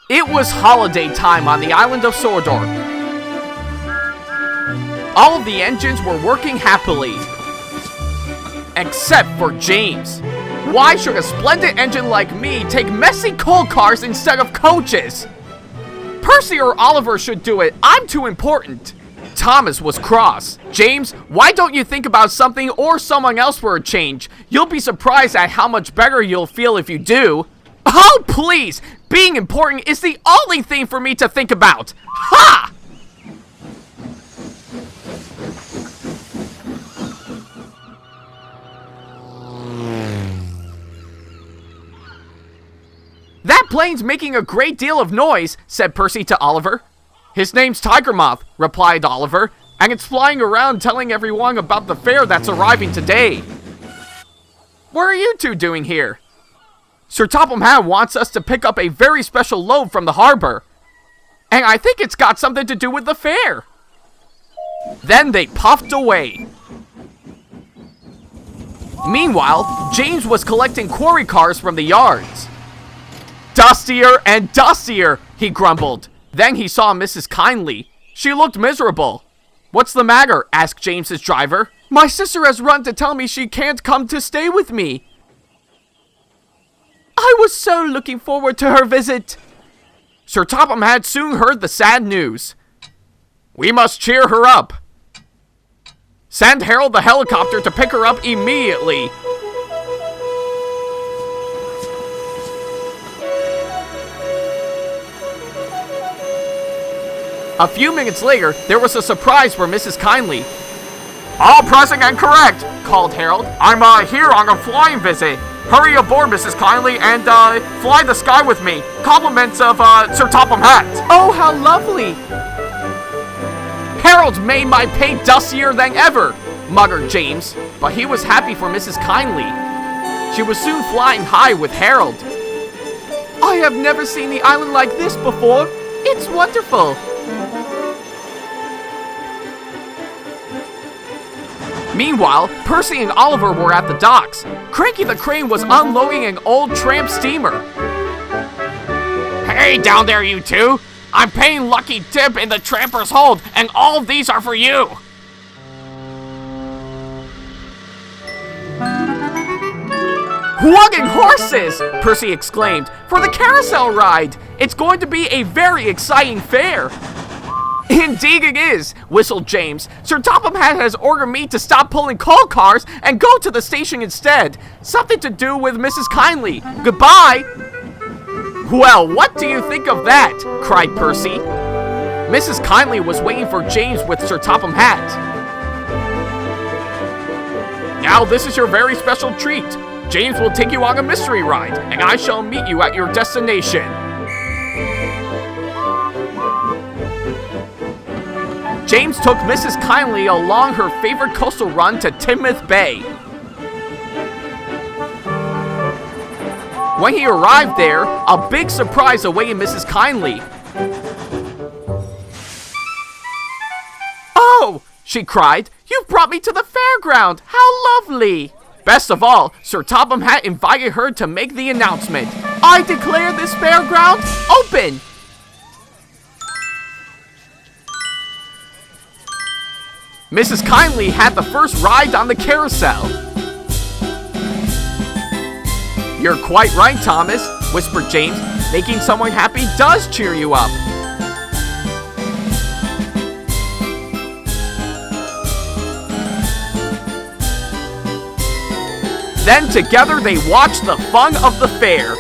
It was holiday time on the island of Sordor. All of the engines were working happily. Except for James. Why should a splendid engine like me take messy coal cars instead of coaches? Percy or Oliver should do it. I'm too important. Thomas was cross. James, why don't you think about something or someone else for a change? You'll be surprised at how much better you'll feel if you do. Oh, please! Being important is the only thing for me to think about. Ha! That plane's making a great deal of noise, said Percy to Oliver. His name's Tiger Moth, replied Oliver, and it's flying around telling everyone about the fair that's arriving today. What are you two doing here? Sir Topham Hatt wants us to pick up a very special load from the harbor. And I think it's got something to do with the fair. Then they puffed away. Meanwhile, James was collecting quarry cars from the yards. Dustier and dustier, he grumbled. Then he saw Mrs. Kindly. She looked miserable. What's the matter? Asked James's driver. My sister has run to tell me she can't come to stay with me. I was so looking forward to her visit. Sir Topham Hatt soon heard the sad news. We must cheer her up. Send Harold the helicopter to pick her up immediately. A few minutes later, there was a surprise for Mrs. Kindly. All present and correct, called Harold. I'm here on a flying visit. Hurry aboard, Mrs. Kindly, and fly the sky with me. Compliments of Sir Topham Hatt. Oh, how lovely. Harold's made my pay dustier than ever, muttered James, but he was happy for Mrs. Kindly. She was soon flying high with Harold. I have never seen the island like this before. It's wonderful. Meanwhile, Percy and Oliver were at the docks. Cranky the Crane was unloading an old tramp steamer. Hey, down there, you two! I'm paying Lucky Tip in the Tramper's Hold, and all of these are for you! Wagon horses! Percy exclaimed. For the carousel ride! It's going to be a very exciting fair! Indeed it is, whistled James. Sir Topham Hatt has ordered me to stop pulling coal cars and go to the station instead. Something to do with Mrs. Kindly. Goodbye! Well, what do you think of that? Cried Percy. Mrs. Kindly was waiting for James with Sir Topham Hatt. Now this is your very special treat. James will take you on a mystery ride, and I shall meet you at your destination. James took Mrs. Kindly along her favorite coastal run to Teignmouth Bay. When he arrived there, a big surprise awaited Mrs. Kindly. Oh, she cried, you've brought me to the fairground! How lovely! Best of all, Sir Topham Hatt invited her to make the announcement. I declare this fairground open! Mrs. Kindly had the first ride on the carousel. You're quite right, Thomas, whispered James. Making someone happy does cheer you up. Then together they watched the fun of the fair.